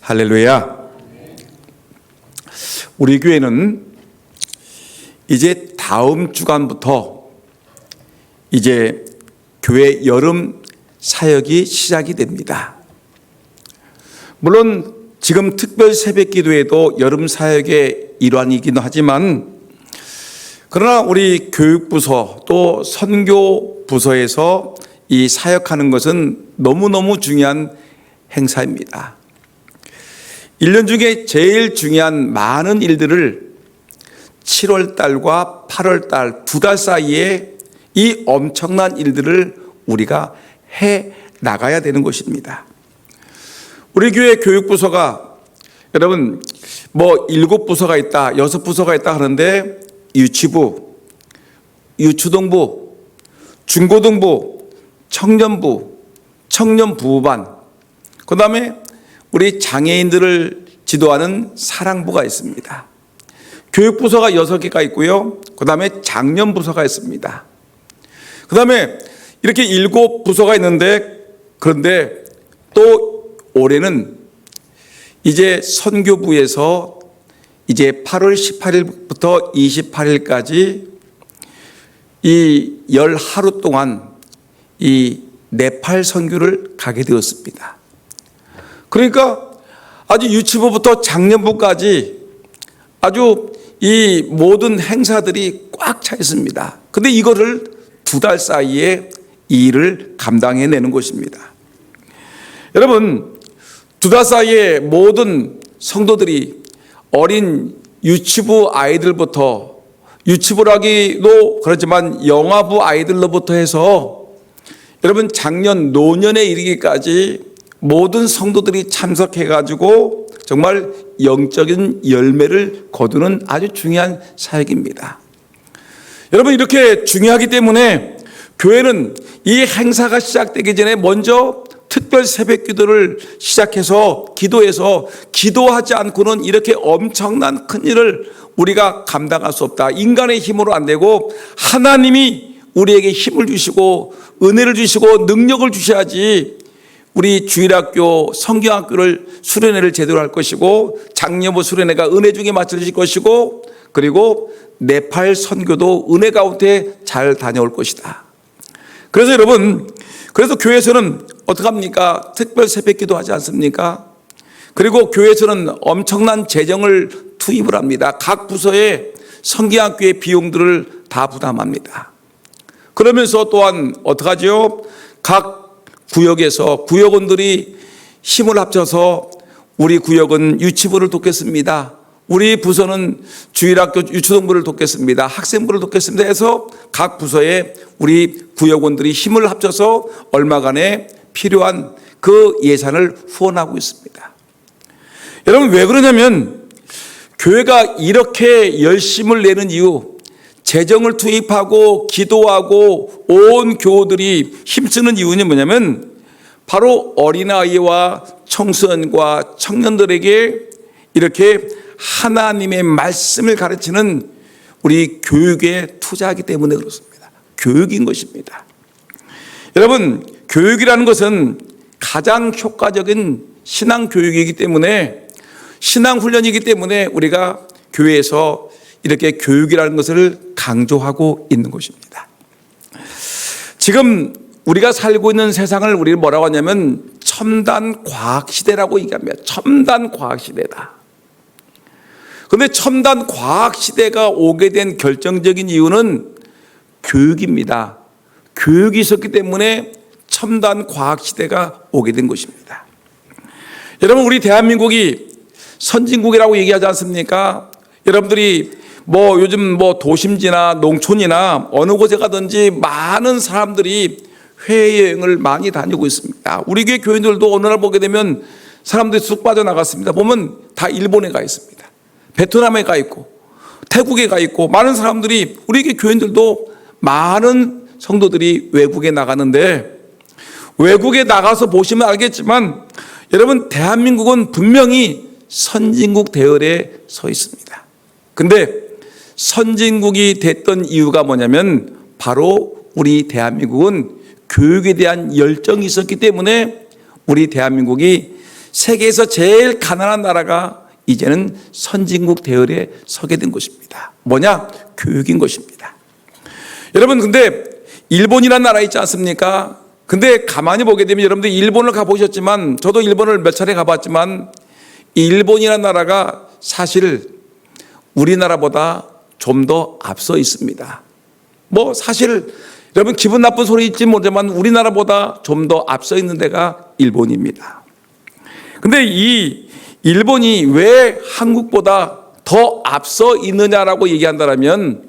할렐루야. 우리 교회는 이제 다음 주간부터 이제 교회 여름 사역이 시작이 됩니다. 물론 지금 특별 새벽 기도회도 여름 사역의 일환이기도 하지만, 그러나 우리 교육부서 또 선교부서에서 이 사역하는 것은 너무너무 중요한 행사입니다. 1년 중에 제일 중요한 많은 일들을 7월 달과 8월 달 2달 사이에 이 엄청난 일들을 우리가 해 나가야 되는 것입니다. 우리 교회 교육부서가 여러분 7부서가 있다, 6부서가 있다 하는데, 유치부, 유초등부, 중고등부, 청년부, 청년부반, 그 다음에 우리 장애인들을 지도하는 사랑부가 있습니다. 교육부서가 6개가 있고요. 그 다음에 장년부서가 있습니다. 그 다음에 이렇게 7부서가 있는데, 그런데 또 올해는 이제 선교부에서 이제 8월 18일부터 28일까지 이 10하루 동안 이 네팔 선교를 가게 되었습니다. 그러니까 아주 유치부부터 장년부까지 아주 이 모든 행사들이 꽉 차 있습니다. 근데 이거를 2달 사이에 이 일을 감당해내는 것입니다. 여러분, 2달 사이에 모든 성도들이 어린 유치부 아이들부터, 유치부라기도 그렇지만 영아부 아이들로부터 해서 여러분 작년 노년에 이르기까지 모든 성도들이 참석해가지고 정말 영적인 열매를 거두는 아주 중요한 사역입니다. 여러분, 이렇게 중요하기 때문에 교회는 이 행사가 시작되기 전에 먼저 특별 새벽 기도를 시작해서 기도하지 않고는 이렇게 엄청난 큰 일을 우리가 감당할 수 없다. 인간의 힘으로 안 되고 하나님이 우리에게 힘을 주시고 은혜를 주시고 능력을 주셔야지 우리 주일학교, 성경학교를 수련회를 제대로 할 것이고, 장년부 수련회가 은혜 중에 맞춰질 것이고, 그리고 네팔 선교도 은혜 가운데 잘 다녀올 것이다. 그래서 여러분, 그래서 교회에서는 어떻게 합니까? 특별 새벽 기도 하지 않습니까? 그리고 교회에서는 엄청난 재정을 투입을 합니다. 각 부서의 성경학교의 비용들을 다 부담합니다. 그러면서 또한 어떻게 하죠? 각 구역에서 구역원들이 힘을 합쳐서 우리 구역은 유치부를 돕겠습니다, 우리 부서는 주일학교 유초등부를 돕겠습니다, 학생부를 돕겠습니다 해서 각 부서에 우리 구역원들이 힘을 합쳐서 얼마간에 필요한 그 예산을 후원하고 있습니다. 여러분, 왜 그러냐면 교회가 이렇게 열심을 내는 이유, 재정을 투입하고 기도하고 온 교우들이 힘쓰는 이유는 뭐냐면, 바로 어린아이와 청소년과 청년들에게 이렇게 하나님의 말씀을 가르치는 우리 교육에 투자하기 때문에 그렇습니다. 교육인 것입니다. 여러분, 교육이라는 것은 가장 효과적인 신앙교육이기 때문에, 신앙훈련이기 때문에 우리가 교회에서 이렇게 교육이라는 것을 강조하고 있는 것입니다. 지금 우리가 살고 있는 세상을 우리는 뭐라고 하냐면 첨단 과학 시대라고 얘기합니다. 첨단 과학 시대다. 그런데 첨단 과학 시대가 오게 된 결정적인 이유는 교육입니다. 교육이 있었기 때문에 첨단 과학 시대가 오게 된 것입니다. 여러분, 우리 대한민국이 선진국이라고 얘기하지 않습니까? 여러분들이 요즘 도심지나 농촌이나 어느 곳에 가든지 많은 사람들이 해외여행을 많이 다니고 있습니다. 우리 교회 교인들도 어느 날 보게 되면 사람들이 쑥 빠져나갔습니다. 보면 다 일본에 가 있습니다. 베트남에 가 있고 태국에 가 있고, 많은 사람들이, 우리 교회 교인들도 많은 성도들이 외국에 나가는데, 외국에 나가서 보시면 알겠지만 여러분, 대한민국은 분명히 선진국 대열에 서 있습니다. 근데 선진국이 됐던 이유가 뭐냐면 바로 우리 대한민국은 교육에 대한 열정이 있었기 때문에 우리 대한민국이 세계에서 제일 가난한 나라가 이제는 선진국 대열에 서게 된 것입니다. 뭐냐? 교육인 것입니다. 여러분, 근데 일본이라는 나라 있지 않습니까? 근데 가만히 보게 되면 여러분들 일본을 가보셨지만, 저도 일본을 몇 차례 가봤지만, 이 일본이라는 나라가 사실 우리나라보다 좀 더 앞서 있습니다. 뭐 사실 여러분 기분 나쁜 소리 있지 못하지만 우리나라보다 좀 더 앞서 있는 데가 일본입니다. 근데 이 일본이 왜 한국보다 더 앞서 있느냐라고 얘기한다면,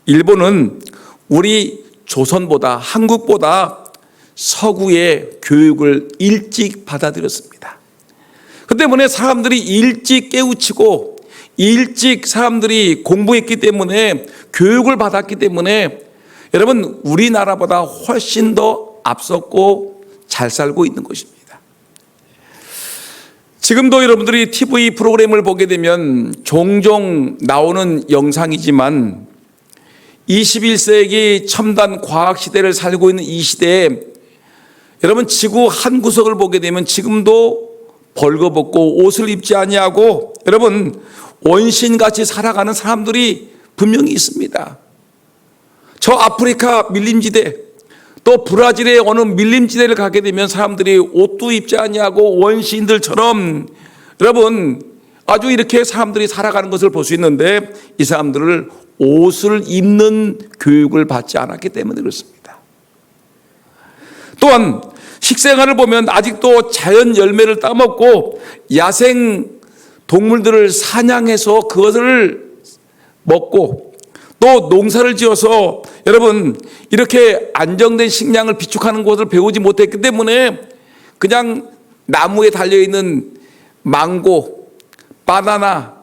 일본은 우리 조선보다, 한국보다 서구의 교육을 일찍 받아들였습니다. 그 때문에 사람들이 일찍 깨우치고 일찍 사람들이 공부했기 때문에, 교육을 받았기 때문에 여러분 우리나라보다 훨씬 더 앞섰고 잘 살고 있는 것입니다. 지금도 여러분들이 TV 프로그램을 보게 되면 종종 나오는 영상이지만, 21세기 첨단 과학 시대를 살고 있는 이 시대에 여러분 지구 한 구석을 보게 되면 지금도 벌거벗고 옷을 입지 아니하고 여러분 원신같이 살아가는 사람들이 분명히 있습니다. 저 아프리카 밀림지대, 또 브라질의 어느 밀림지대를 가게 되면 사람들이 옷도 입지 아니하고 원시인들처럼 여러분 아주 이렇게 사람들이 살아가는 것을 볼 수 있는데, 이 사람들을 옷을 입는 교육을 받지 않았기 때문에 그렇습니다. 또한 식생활을 보면 아직도 자연 열매를 따먹고 야생 동물들을 사냥해서 그것을 먹고, 또 농사를 지어서 여러분 이렇게 안정된 식량을 비축하는 것을 배우지 못했기 때문에 그냥 나무에 달려있는 망고, 바나나,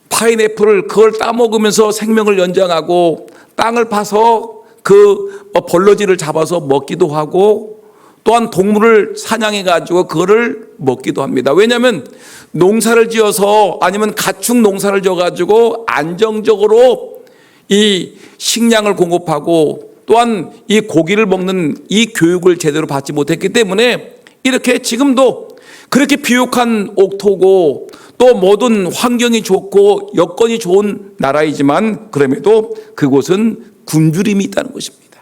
파인애플을 그걸 따먹으면서 생명을 연장하고, 땅을 파서 그 벌러지를 잡아서 먹기도 하고, 또한 동물을 사냥해 가지고 그거를 먹기도 합니다. 왜냐하면 농사를 지어서, 아니면 가축 농사를 지어 가지고 안정적으로 이 식량을 공급하고 또한 이 고기를 먹는 이 교육을 제대로 받지 못했기 때문에 이렇게 지금도 그렇게 비옥한 옥토고 또 모든 환경이 좋고 여건이 좋은 나라이지만, 그럼에도 그곳은 굶주림이 있다는 것입니다.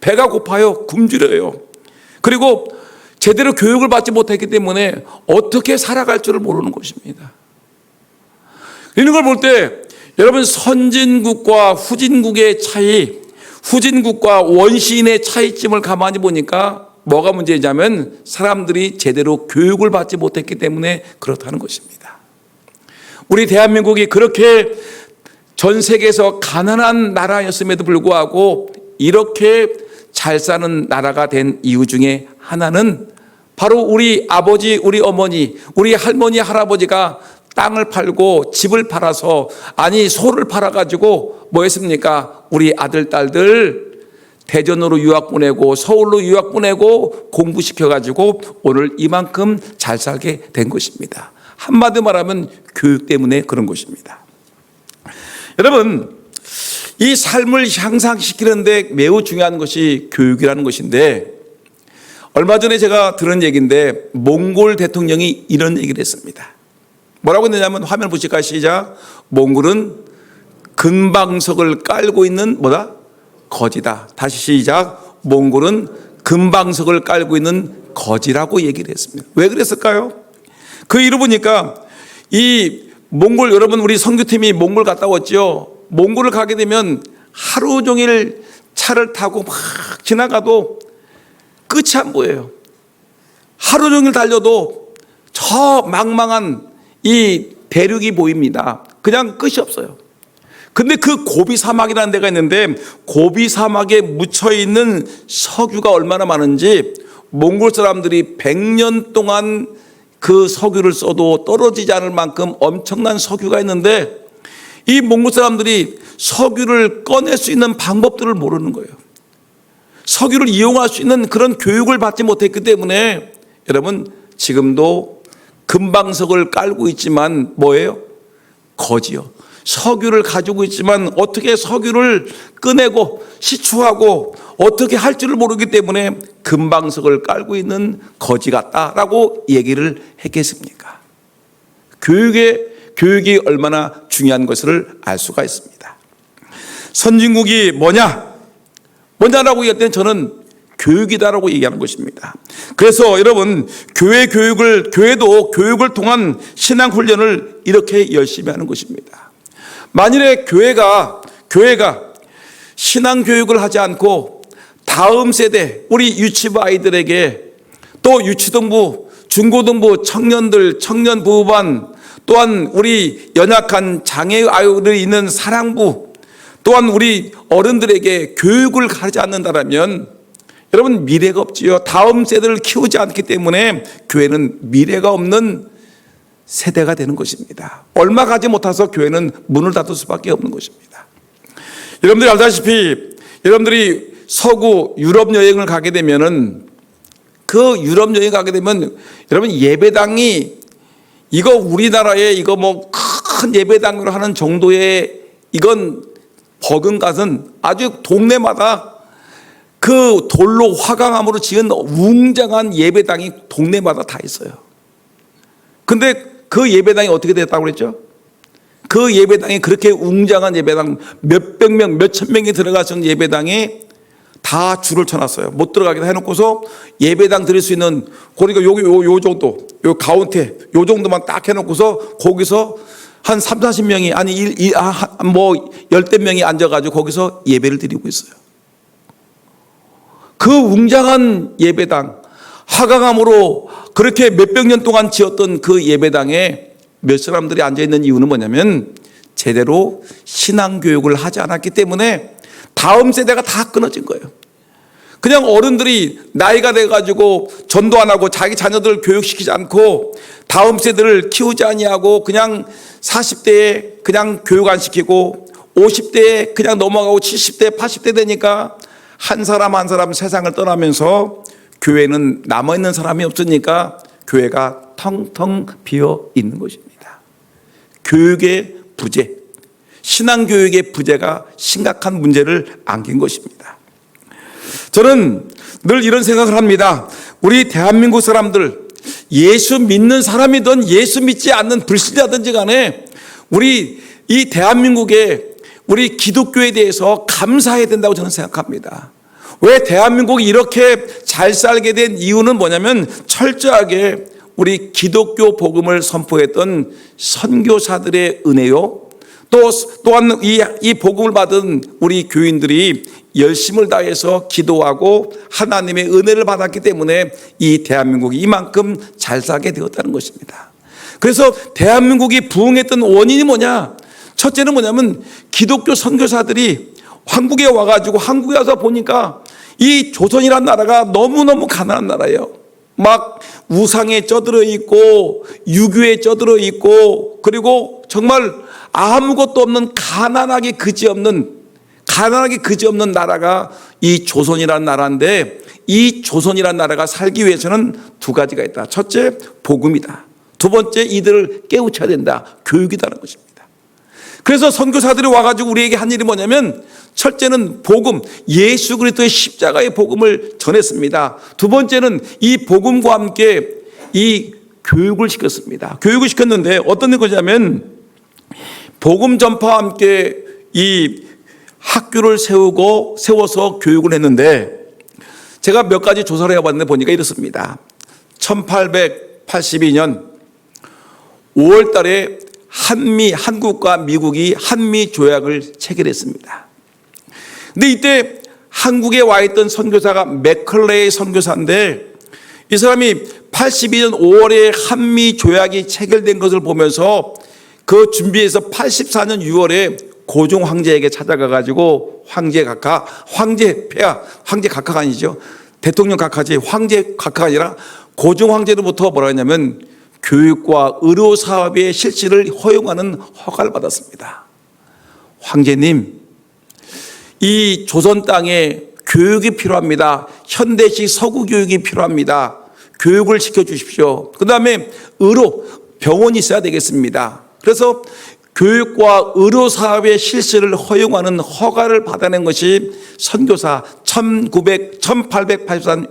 배가 고파요. 굶주려요. 그리고 제대로 교육을 받지 못했기 때문에 어떻게 살아갈 줄을 모르는 것입니다. 이런 걸 볼 때 여러분 선진국과 후진국의 차이, 후진국과 원시인의 차이점을 가만히 보니까 뭐가 문제냐면 사람들이 제대로 교육을 받지 못했기 때문에 그렇다는 것입니다. 우리 대한민국이 그렇게 전 세계에서 가난한 나라였음에도 불구하고 이렇게 잘 사는 나라가 된 이유 중에 하나는 바로 우리 아버지, 우리 어머니, 우리 할머니, 할아버지가 땅을 팔고 집을 팔아서, 아니 소를 팔아가지고 뭐 했습니까? 우리 아들, 딸들 대전으로 유학 보내고 서울로 유학 보내고 공부시켜가지고 오늘 이만큼 잘 살게 된 것입니다. 한마디 말하면 교육 때문에 그런 것입니다. 여러분, 이 삶을 향상시키는데 매우 중요한 것이 교육이라는 것인데, 얼마 전에 제가 들은 얘기인데 몽골 대통령이 이런 얘기를 했습니다. 뭐라고 했느냐면, 화면 보실까요? 시작. 몽골은 금방석을 깔고 있는 뭐다? 거지다. 다시 시작. 몽골은 금방석을 깔고 있는 거지라고 얘기를 했습니다. 왜 그랬을까요? 그 이유 보니까 이 몽골, 여러분 우리 선교팀이 몽골 갔다 왔죠. 몽골을 가게 되면 하루 종일 차를 타고 막 지나가도 끝이 안 보여요. 하루 종일 달려도 저 망망한 이 대륙이 보입니다. 그냥 끝이 없어요. 근데 그 고비 사막이라는 데가 있는데, 고비 사막에 묻혀 있는 석유가 얼마나 많은지 몽골 사람들이 100년 동안 그 석유를 써도 떨어지지 않을 만큼 엄청난 석유가 있는데, 이 몽골 사람들이 석유를 꺼낼 수 있는 방법들을 모르는 거예요. 석유를 이용할 수 있는 그런 교육을 받지 못했기 때문에 여러분 지금도 금방석을 깔고 있지만 뭐예요? 거지요. 석유를 가지고 있지만 어떻게 석유를 꺼내고 시추하고 어떻게 할 줄을 모르기 때문에 금방석을 깔고 있는 거지 같다라고 얘기를 했겠습니까? 교육이 얼마나 중요한 것을 알 수가 있습니다. 선진국이 뭐냐라고 얘기할 때는 저는 교육이다라고 얘기하는 것입니다. 그래서 여러분, 교회도 교육을 통한 신앙 훈련을 이렇게 열심히 하는 것입니다. 만일에 교회가 신앙 교육을 하지 않고 다음 세대 우리 유치부 아이들에게 또 유치등부, 중고등부 청년들, 청년 부부반, 또한 우리 연약한 장애 아이들이 있는 사랑부, 또한 우리 어른들에게 교육을 가르치지 않는다면 여러분, 미래가 없지요. 다음 세대를 키우지 않기 때문에 교회는 미래가 없는 세대가 되는 것입니다. 얼마 가지 못해서 교회는 문을 닫을 수밖에 없는 것입니다. 여러분들이 알다시피 여러분들이 서구 유럽 여행을 가게 되면은 그 유럽 여행 가게 되면 여러분, 예배당이 이거 우리나라에 이거 뭐 큰 예배당으로 하는 정도의 이건 버금gat은 아주 동네마다 그 돌로 화강암으로 지은 웅장한 예배당이 동네마다 다 있어요. 근데 그 예배당이 어떻게 됐다고 그랬죠? 그 예배당이 그렇게 웅장한 예배당, 몇백 명, 몇천 명이 들어가서 예배당에 다 줄을 쳐놨어요. 못 들어가게 해놓고서 예배당 드릴 수 있는, 그러니까 요 정도, 요 가운데 요 정도만 딱 해놓고서 거기서 한 3, 40명이 아니 뭐 열댓 명이 앉아가지고 거기서 예배를 드리고 있어요. 그 웅장한 예배당, 화강암으로 그렇게 몇백 년 동안 지었던 그 예배당에 몇 사람들이 앉아있는 이유는 뭐냐면 제대로 신앙교육을 하지 않았기 때문에 다음 세대가 다 끊어진 거예요. 그냥 어른들이 나이가 돼가지고 전도 안 하고 자기 자녀들을 교육시키지 않고 다음 세대를 키우지 아니하고 그냥 40대에 그냥 교육 안 시키고 50대에 그냥 넘어가고 70대, 80대 되니까 한 사람 한 사람 세상을 떠나면서 교회는 남아있는 사람이 없으니까 교회가 텅텅 비어 있는 것입니다. 교육의 부재, 신앙교육의 부재가 심각한 문제를 안긴 것입니다. 저는 늘 이런 생각을 합니다. 우리 대한민국 사람들, 예수 믿는 사람이든 예수 믿지 않는 불신자든지 간에 우리 이 대한민국에 우리 기독교에 대해서 감사해야 된다고 저는 생각합니다. 왜 대한민국이 이렇게 잘 살게 된 이유는 뭐냐면 철저하게 우리 기독교 복음을 선포했던 선교사들의 은혜요. 또한 이 복음을 받은 우리 교인들이 열심을 다해서 기도하고 하나님의 은혜를 받았기 때문에 이 대한민국이 이만큼 잘 살게 되었다는 것입니다. 그래서 대한민국이 부흥했던 원인이 뭐냐? 첫째는 뭐냐면 기독교 선교사들이 한국에 와가지고 한국에 와서 보니까 이 조선이라는 나라가 너무너무 가난한 나라예요. 막 우상에 쩌들어 있고 유교에 쩌들어 있고 그리고 정말 아무것도 없는 가난하게 그지없는 나라가 이 조선이라는 나라인데 이 조선이라는 나라가 살기 위해서는 두 가지가 있다. 첫째, 복음이다. 두 번째, 이들을 깨우쳐야 된다. 교육이다는 것입니다. 그래서 선교사들이 와가지고 우리에게 한 일이 뭐냐면 첫째는 복음, 예수 그리스도의 십자가의 복음을 전했습니다. 두 번째는 이 복음과 함께 이 교육을 시켰습니다. 교육을 시켰는데 어떤 것이냐면 복음 전파와 함께 이 학교를 세워서 교육을 했는데 제가 몇 가지 조사를 해봤는데 보니까 이렇습니다. 1882년 5월 달에 한국과 미국이 한미 조약을 체결했습니다. 근데 이때 한국에 와 있던 선교사가 맥컬레이 선교사인데 이 사람이 82년 5월에 한미 조약이 체결된 것을 보면서 그 준비해서 84년 6월에 고종 황제에게 찾아가가지고 황제 각하 아니죠. 대통령 각하지 황제 각하가 아니라 고종 황제로부터 뭐라 했냐면 교육과 의료 사업의 실시를 허용하는 허가를 받았습니다. 황제님, 이 조선 땅에 교육이 필요합니다. 현대식 서구 교육이 필요합니다. 교육을 시켜주십시오. 그 다음에 병원이 있어야 되겠습니다. 그래서 교육과 의료사업의 실시를 허용하는 허가를 받아낸 것이 선교사 1883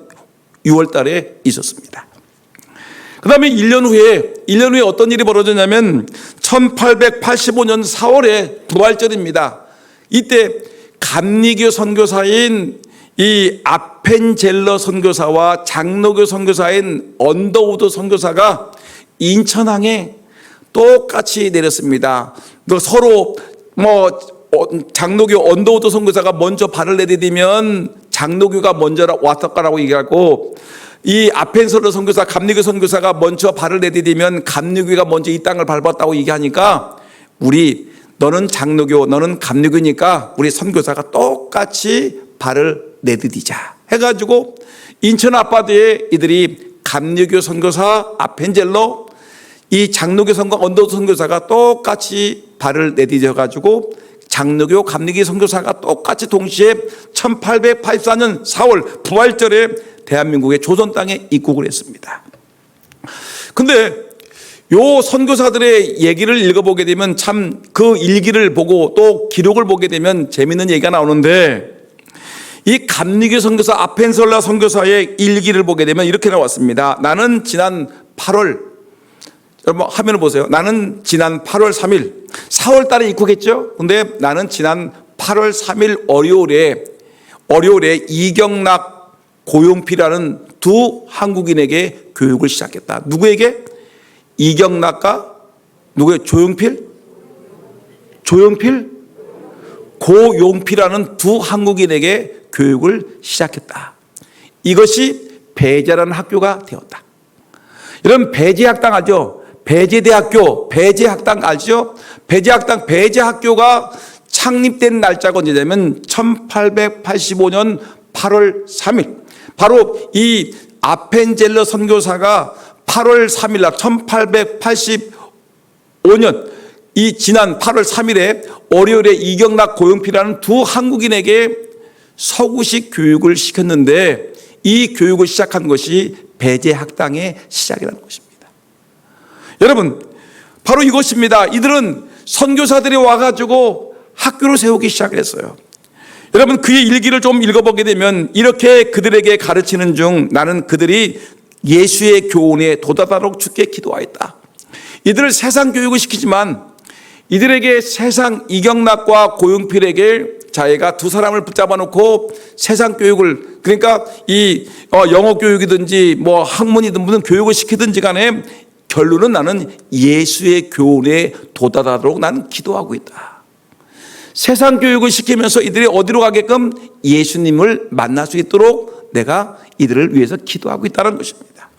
6월 달에 있었습니다. 그 다음에 1년 후에 어떤 일이 벌어졌냐면 1885년 4월에 부활절입니다. 이때 감리교 선교사인 이 아펜젤러 선교사와 장로교 선교사인 언더우드 선교사가 인천항에 똑같이 내렸습니다. 서로 장로교 언더우드 선교사가 먼저 발을 내디디면 장로교가 먼저 왔을 거라고 얘기하고, 이 아펜젤러 선교사, 감리교 선교사가 먼저 발을 내디디면 감리교가 먼저 이 땅을 밟았다고 얘기하니까, 너는 장로교, 너는 감리교니까 우리 선교사가 똑같이 발을 내디디자 해가지고 인천 앞바다에 이들이 감리교 선교사 아펜젤러, 이 장로교 선교사 언더우드 선교사가 똑같이 발을 내디뎌가지고 장로교 감리교 선교사가 똑같이 동시에 1884년 4월 부활절에 대한민국의 조선 땅에 입국을 했습니다. 근데 요 선교사들의 얘기를 읽어보게 되면 참 그 일기를 보고 또 기록을 보게 되면 재밌는 얘기가 나오는데, 이 감리교 선교사 아펜젤러 선교사의 일기를 보게 되면 이렇게 나왔습니다. 나는 지난 8월, 여러분 화면을 보세요. 나는 지난 8월 3일 4월 달에 입국했죠. 근데 나는 지난 8월 3일 월요일에 이경락, 고용필이라는 두 한국인에게 교육을 시작했다. 누구에게? 이경락과 누구예요? 조용필, 고용필이라는 두 한국인에게 교육을 시작했다. 이것이 배제라는 학교가 되었다. 여러분 배제학당 알죠? 배제대학교, 배제학당 알죠? 배제학교가 창립된 날짜가 언제냐면 1885년 8월 3일. 바로 이 아펜젤러 선교사가 8월 3일 날 1885년 이 지난 8월 3일에 월요일에 이경락, 고용필이라는 두 한국인에게 서구식 교육을 시켰는데, 이 교육을 시작한 것이 배제학당의 시작이라는 것입니다. 여러분 바로 이것입니다. 이들은 선교사들이 와가지고 학교를 세우기 시작했어요. 여러분 그의 일기를 좀 읽어보게 되면 이렇게 그들에게 가르치는 중 나는 그들이 예수의 교훈에 도달하도록 주께 기도하였다. 이들을 세상 교육을 시키지만 이들에게 세상, 이경락과 고용필에게 자기가 두 사람을 붙잡아 놓고 세상 교육을, 그러니까 이 영어 교육이든지 뭐 학문이든 무슨 교육을 시키든지 간에 결론은 나는 예수의 교훈에 도달하도록 나는 기도하고 있다. 세상 교육을 시키면서 이들이 어디로 가게끔 예수님을 만날 수 있도록 내가 이들을 위해서 기도하고 있다는 것입니다.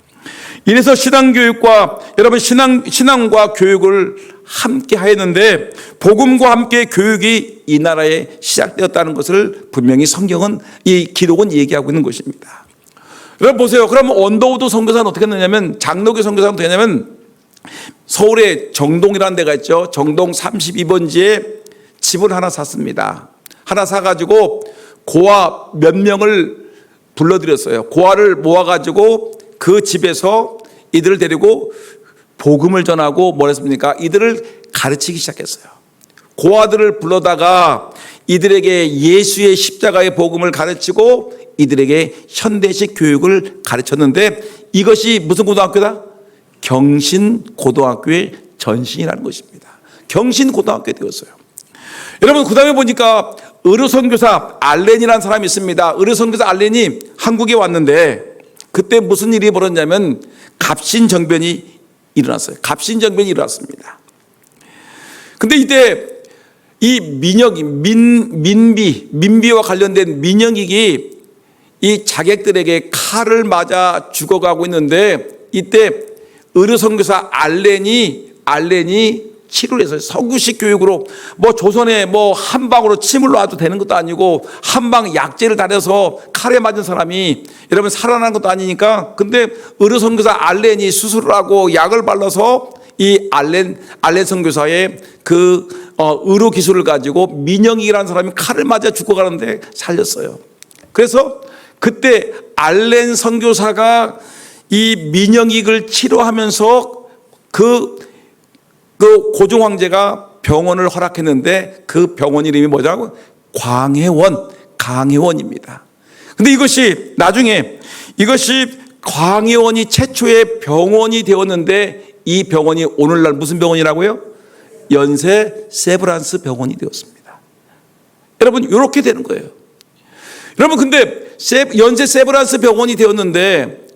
이래서 신앙교육과 여러분 신앙과 교육을 함께 하였는데, 복음과 함께 교육이 이 나라에 시작되었다는 것을 분명히 성경은, 이 기록은 얘기하고 있는 것입니다. 여러분 보세요. 그러면 언더우드 선교사는 어떻게 했느냐면, 장로교 선교사는 어떻게 했냐면, 서울에 정동이라는 데가 있죠. 정동 32번지에 집을 하나 샀습니다. 하나 사가지고 고아 몇 명을 불러들였어요. 고아를 모아가지고 그 집에서 이들을 데리고 복음을 전하고 뭘 했습니까? 이들을 가르치기 시작했어요. 고아들을 불러다가 이들에게 예수의 십자가의 복음을 가르치고 이들에게 현대식 교육을 가르쳤는데, 이것이 무슨 고등학교다? 경신고등학교의 전신이라는 것입니다. 경신고등학교에 되었어요. 여러분 그 다음에 보니까 의료선교사 알렌이라는 사람이 있습니다. 의료선교사 알렌이 한국에 왔는데 그때 무슨 일이 벌어졌냐면 갑신정변이 일어났어요. 갑신정변이 일어났습니다. 근데 이때 이 민비와 관련된 민영익이 이 자객들에게 칼을 맞아 죽어가고 있는데, 이때 의료선교사 알렌이 치료를 해서 서구식 교육으로 뭐 조선에 뭐 한방으로 침을 놔도 되는 것도 아니고 한방 약재를 달여서 칼에 맞은 사람이 여러분 살아난 것도 아니니까, 근데 의료선교사 알렌이 수술을 하고 약을 발라서 이 알렌 선교사의 그 의료 기술을 가지고 민영익이라는 사람이 칼을 맞아 죽어가는데 살렸어요. 그래서 그때 알렌 선교사가 이 민영익을 치료하면서 그 고종 황제가 병원을 허락했는데 그 병원 이름이 뭐냐고? 강혜원입니다. 근데 이것이 나중에 광해원이 최초의 병원이 되었는데 이 병원이 오늘날 무슨 병원이라고요? 연세 세브란스 병원이 되었습니다. 여러분 이렇게 되는 거예요. 여러분 근데 연세 세브란스 병원이 되었는데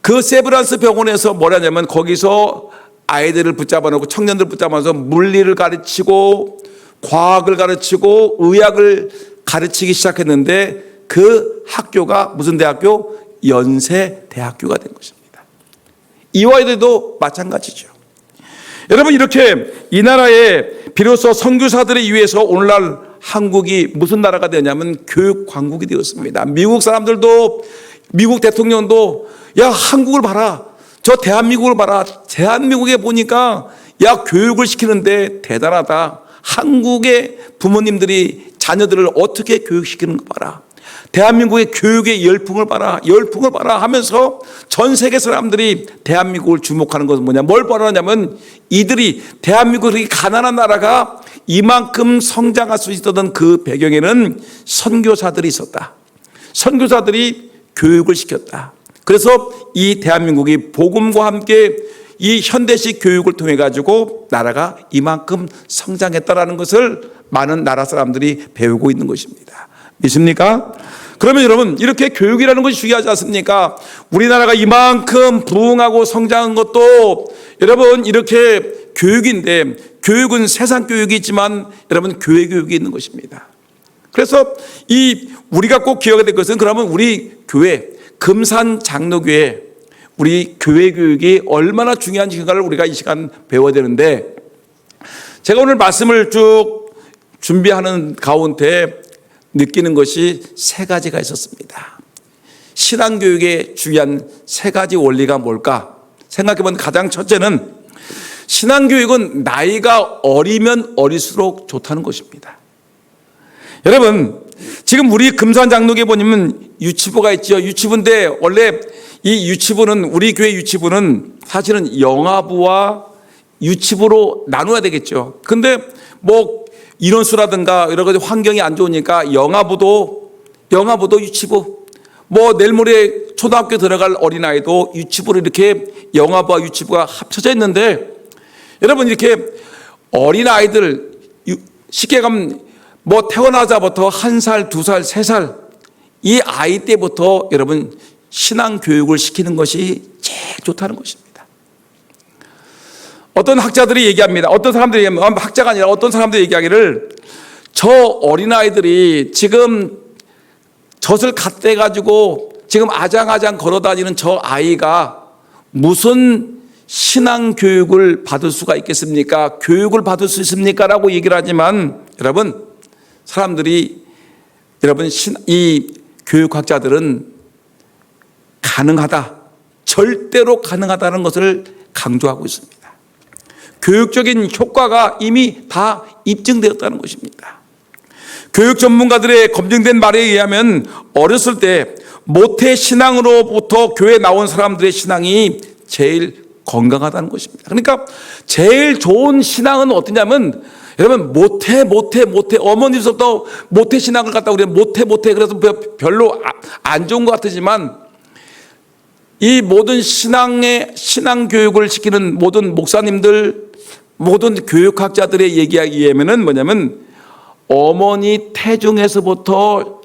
그 세브란스 병원에서 뭐라냐면 거기서 아이들을 붙잡아 놓고 청년들 붙잡아 놓아서 물리를 가르치고 과학을 가르치고 의학을 가르치기 시작했는데 그 학교가 무슨 대학교? 연세대학교가 된 것입니다. 이화여대도 마찬가지죠. 여러분 이렇게 이 나라에 비로소 선교사들에 의해서 오늘날 한국이 무슨 나라가 되냐면 교육 강국이 되었습니다. 미국 사람들도 미국 대통령도 야 한국을 봐라. 저 대한민국을 봐라. 대한민국에 보니까 야 교육을 시키는데 대단하다. 한국의 부모님들이 자녀들을 어떻게 교육시키는 거 봐라. 대한민국의 교육의 열풍을 봐라 하면서 전 세계 사람들이 대한민국을 주목하는 것은 뭐냐? 뭘 바라냐면 이들이 대한민국이 가난한 나라가 이만큼 성장할 수 있었던 그 배경에는 선교사들이 있었다. 선교사들이 교육을 시켰다. 그래서 이 대한민국이 복음과 함께 이 현대식 교육을 통해 가지고 나라가 이만큼 성장했다라는 것을 많은 나라 사람들이 배우고 있는 것입니다. 믿습니까? 그러면 여러분 이렇게 교육이라는 것이 중요하지 않습니까? 우리나라가 이만큼 부흥하고 성장한 것도 여러분 이렇게 교육인데 교육은 세상 교육이 있지만 여러분 교회 교육이 있는 것입니다. 그래서 우리가 꼭 기억해야 될 것은 그러면 우리 교회 금산 장로교회 우리 교회 교육이 얼마나 중요한지를 우리가 이 시간 배워야 되는데 제가 오늘 말씀을 쭉 준비하는 가운데 느끼는 것이 세 가지가 있었습니다. 신앙교육의 중요한 세 가지 원리가 뭘까? 생각해보면 가장 첫째는 신앙교육은 나이가 어리면 어릴수록 좋다는 것입니다. 여러분 지금 우리 금산장로교에 보면 유치부가 있죠. 유치부인데 원래 이 유치부는 우리 교회 유치부는 사실은 영아부와 유치부로 나눠야 되겠죠. 근데 뭐 인원수라든가 여러 가지 환경이 안 좋으니까 영아부도 유치부 뭐 내일 모레 초등학교 들어갈 어린아이도 유치부로 이렇게 영아부와 유치부가 합쳐져 있는데 여러분 이렇게 어린아이들 쉽게 가면 뭐 태어나자부터 1살, 2살, 3살 이 아이 때부터 여러분 신앙교육을 시키는 것이 제일 좋다는 것입니다. 어떤 학자들이 얘기합니다. 어떤 사람들이 얘기하면 학자가 아니라 어떤 사람들이 얘기하기를 저 어린아이들이 지금 젖을 갓대 가지고 지금 아장아장 걸어다니는 저 아이가 무슨 신앙교육을 받을 수가 있겠습니까? 교육을 받을 수 있습니까? 라고 얘기를 하지만 여러분 이 교육학자들은 가능하다. 절대로 가능하다는 것을 강조하고 있습니다. 교육적인 효과가 이미 다 입증되었다는 것입니다. 교육 전문가들의 검증된 말에 의하면 어렸을 때 모태 신앙으로부터 교회에 나온 사람들의 신앙이 제일 건강하다는 것입니다. 그러니까 제일 좋은 신앙은 어떠냐면 여러분 모태 어머니부터 모태 신앙을 갖다 우리가 모태 그래서 별로 안 좋은 것 같지만 이 모든 신앙 교육을 시키는 모든 목사님들 모든 교육학자들의 얘기에 의하면은 뭐냐면 어머니 태중에서부터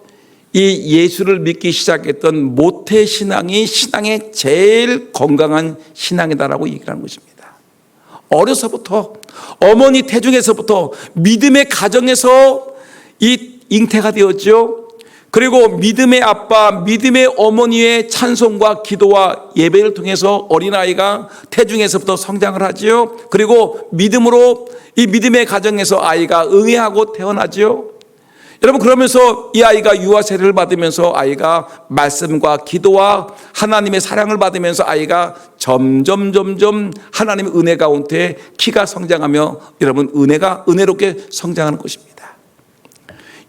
이 예수를 믿기 시작했던 모태 신앙이 신앙의 제일 건강한 신앙이다라고 얘기를 하는 것입니다. 어려서부터 어머니 태중에서부터 믿음의 가정에서 이 잉태가 되었죠. 그리고 믿음의 아빠, 믿음의 어머니의 찬송과 기도와 예배를 통해서 어린아이가 태중에서부터 성장을 하지요. 그리고 믿음으로 이 믿음의 가정에서 아이가 응애하고 태어나지요. 여러분 그러면서 이 아이가 유아 세례를 받으면서 아이가 말씀과 기도와 하나님의 사랑을 받으면서 아이가 점점 하나님의 은혜 가운데 키가 성장하며 여러분 은혜롭게 성장하는 것입니다.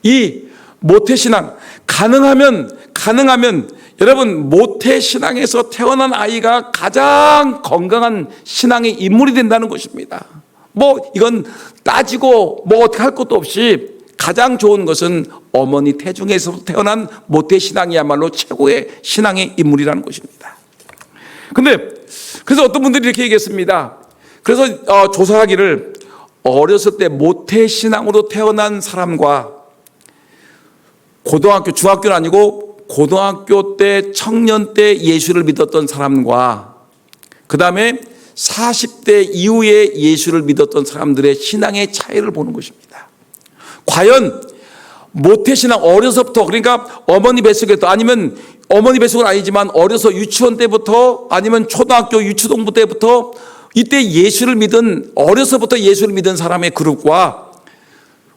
이 모태신앙 가능하면 여러분 모태신앙에서 태어난 아이가 가장 건강한 신앙의 인물이 된다는 것입니다. 뭐 이건 따지고 뭐 어떻게 할 것도 없이 가장 좋은 것은 어머니 태중에서 태어난 모태신앙이야말로 최고의 신앙의 인물이라는 것입니다. 근데 그래서 어떤 분들이 이렇게 얘기했습니다. 그래서 조사하기를 어렸을 때 모태신앙으로 태어난 사람과 고등학교, 중학교는 아니고 고등학교 때, 청년 때 예수를 믿었던 사람과 그 다음에 40대 이후에 예수를 믿었던 사람들의 신앙의 차이를 보는 것입니다. 과연 모태신앙 어려서부터, 그러니까 어머니 뱃속에서, 아니면 어머니 뱃속은 아니지만 어려서 유치원 때부터, 아니면 초등학교 유치동부 때부터 이때 예수를 믿은, 어려서부터 예수를 믿은 사람의 그룹과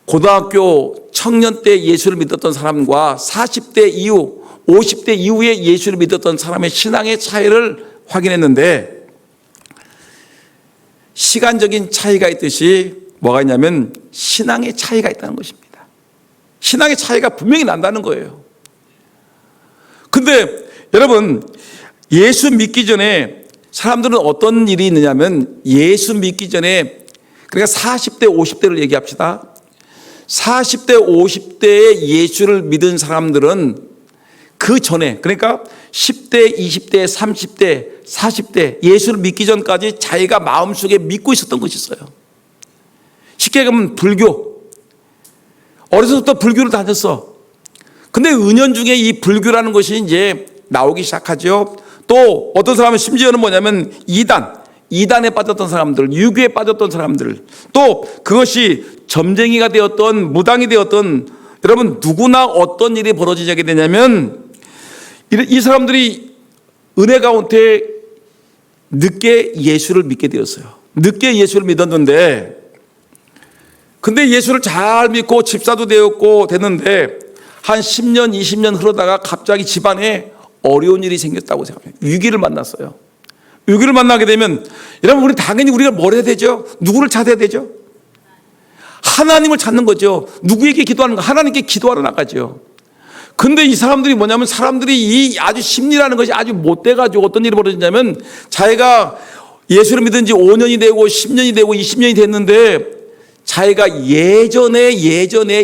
고등학교 청년 때 예수를 믿었던 사람과 40대 이후, 50대 이후에 예수를 믿었던 사람의 신앙의 차이를 확인했는데, 시간적인 차이가 있듯이 뭐가 있냐면 신앙의 차이가 있다는 것입니다. 신앙의 차이가 분명히 난다는 거예요. 근데 여러분, 예수 믿기 전에 사람들은 어떤 일이 있느냐면, 예수 믿기 전에, 그러니까 40대 50대를 얘기합시다. 40대 50대에 예수를 믿은 사람들은 그 전에, 그러니까 10대 20대 30대 40대 예수를 믿기 전까지 자기가 마음속에 믿고 있었던 것이 있어요. 쉽게 얘기하면 불교. 어려서부터 불교를 다녔어. 근데 은연중에 이 불교라는 것이 이제 나오기 시작하죠. 또 어떤 사람은 심지어는 뭐냐면 이단에 빠졌던 사람들, 유교에 빠졌던 사람들, 또 그것이 점쟁이가 되었던, 무당이 되었던, 여러분 누구나 어떤 일이 벌어지게 되냐면 이 사람들이 은혜 가운데 늦게 예수를 믿게 되었어요. 늦게 예수를 믿었는데, 근데 예수를 잘 믿고 집사도 되었고 됐는데 한 10년 20년 흐르다가 갑자기 집안에 어려운 일이 생겼다고 생각해요. 위기를 만났어요. 위기를 만나게 되면 여러분, 우리 당연히 우리가 뭘 해야 되죠? 누구를 찾아야 되죠? 하나님을 찾는 거죠. 누구에게 기도하는 거? 하나님께 기도하러 나가죠. 근데 이 사람들이 뭐냐면, 사람들이 이 아주 심리라는 것이 아주 못돼가지고 어떤 일이 벌어지냐면, 자기가 예수를 믿은 지 5년이 되고 10년이 되고 20년이 됐는데 자기가 예전에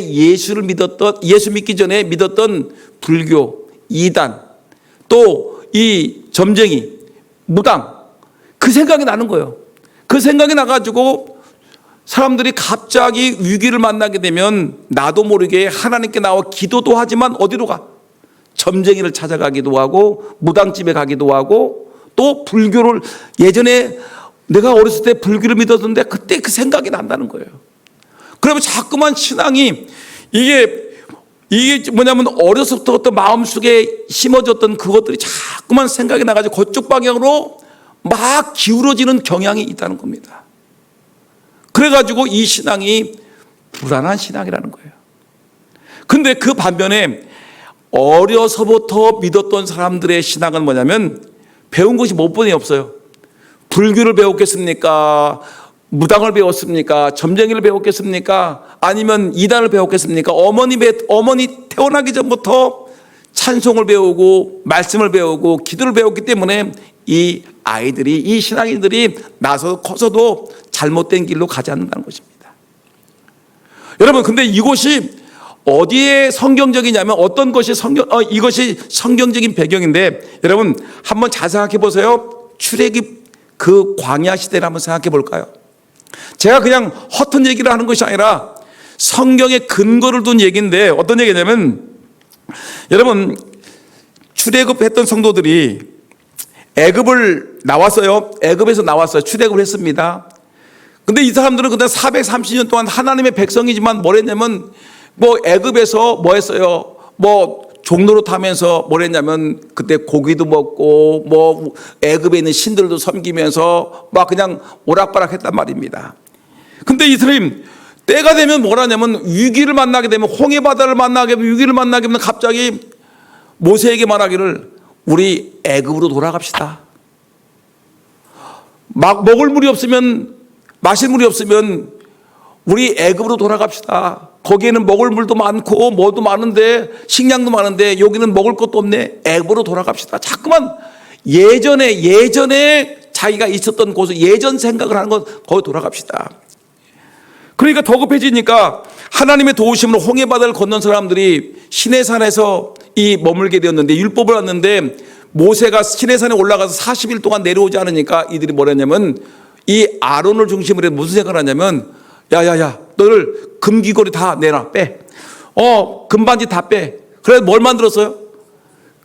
예수를 믿었던, 예수 믿기 전에 믿었던 불교, 이단, 또 이 점쟁이, 무당, 그 생각이 나는 거예요. 그 생각이 나가지고 사람들이 갑자기 위기를 만나게 되면 나도 모르게 하나님께 나와 기도도 하지만 어디로 가? 점쟁이를 찾아가기도 하고 무당집에 가기도 하고, 또 불교를, 예전에 내가 어렸을 때 불교를 믿었는데 그때 그 생각이 난다는 거예요. 그러면 자꾸만 신앙이 이게 뭐냐면 어려서부터 어떤 마음속에 심어졌던 그것들이 자꾸만 생각이 나가지고 그쪽 방향으로 막 기울어지는 경향이 있다는 겁니다. 그래가지고 이 신앙이 불안한 신앙이라는 거예요. 근데 그 반면에 어려서부터 믿었던 사람들의 신앙은 뭐냐면 배운 것이 몇 번이 없어요. 불교를 배웠겠습니까? 무당을 배웠습니까? 점쟁이를 배웠겠습니까? 아니면 이단을 배웠겠습니까? 어머니 태어나기 전부터 찬송을 배우고 말씀을 배우고 기도를 배웠기 때문에 이 아이들이, 이 신앙인들이 나서 커서도 잘못된 길로 가지 않는다는 것입니다. 여러분, 근데 이것이 어디에 성경적이냐면, 어떤 것이 이것이 성경적인 배경인데, 여러분 한번 잘 생각해 보세요. 출애굽 그 광야 시대를 한번 생각해 볼까요? 제가 그냥 허튼 얘기를 하는 것이 아니라 성경의 근거를 둔 얘기인데, 어떤 얘기냐면, 여러분 출애굽했던 성도들이 애굽을 나왔어요. 애굽에서 나왔어요. 출애굽을 했습니다. 근데 이 사람들은 그때 430년 동안 하나님의 백성이지만 뭘 했냐면, 뭐 애굽에서 뭐 했어요? 뭐 종로로 타면서 뭘 했냐면 그때 고기도 먹고 뭐 애굽에 있는 신들도 섬기면서 막 그냥 오락가락 했단 말입니다. 근데 이스라엘 때가 되면 뭘 하냐면, 위기를 만나게 되면, 홍해 바다를 만나게 되면, 위기를 만나게 되면 갑자기 모세에게 말하기를 우리 애굽으로 돌아갑시다. 막 먹을 물이 없으면, 마실 물이 없으면 우리 애굽으로 돌아갑시다. 거기에는 먹을 물도 많고 뭐도 많은데, 식량도 많은데 여기는 먹을 것도 없네. 애굽으로 돌아갑시다. 자꾸만 예전에 자기가 있었던 곳을, 예전 생각을 하는 건 거기 돌아갑시다. 그러니까 더 급해지니까 하나님의 도우심으로 홍해바다를 건넌 사람들이 시내산에서 머물게 되었는데, 율법을 왔는데 모세가 시내산에 올라가서 40일 동안 내려오지 않으니까 이들이 뭐랬냐면, 이 아론을 중심으로 무슨 생각을 하냐면, 야야야, 너를 금귀걸이 다 내놔, 빼. 금반지 다 빼. 그래서 뭘 만들었어요?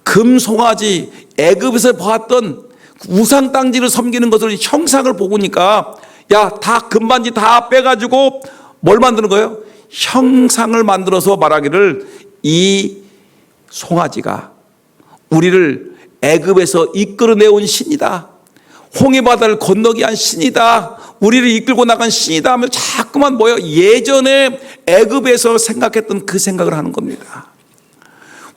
금송아지, 애굽에서 보았던 우상 땅지를 섬기는 것을 형상을 보니까, 야, 다 금반지 다 빼가지고 뭘 만드는 거예요? 형상을 만들어서 말하기를, 이 송아지가 우리를 애굽에서 이끌어내온 신이다, 홍해바다를 건너게 한 신이다, 우리를 이끌고 나간 신이다 하면 자꾸만 예전에 애굽에서 생각했던 그 생각을 하는 겁니다.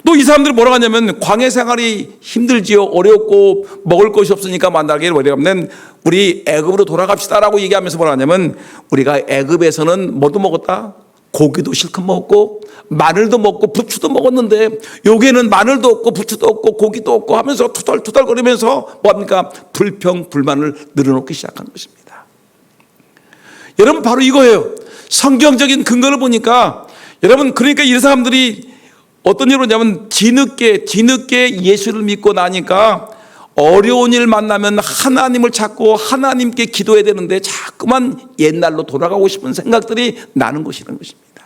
또 이 사람들이 뭐라고 하냐면, 광야 생활이 힘들지요, 어렵고 먹을 것이 없으니까 만나게 뭐냐면, 우리 애굽으로 돌아갑시다라고 얘기하면서 뭐라 하냐면, 우리가 애굽에서는 뭐도 먹었다? 고기도 실컷 먹었고 마늘도 먹고 부추도 먹었는데, 여기에는 마늘도 없고 부추도 없고 고기도 없고 하면서 투덜투덜거리면서 뭐합니까? 불평 불만을 늘어놓기 시작한 것입니다. 여러분, 바로 이거예요. 성경적인 근거를 보니까, 여러분, 그러니까 이 사람들이 어떤 일을 하냐면, 뒤늦게 예수를 믿고 나니까 어려운 일 만나면 하나님을 찾고 하나님께 기도해야 되는데 자꾸만 옛날로 돌아가고 싶은 생각들이 나는 것이라는 것입니다.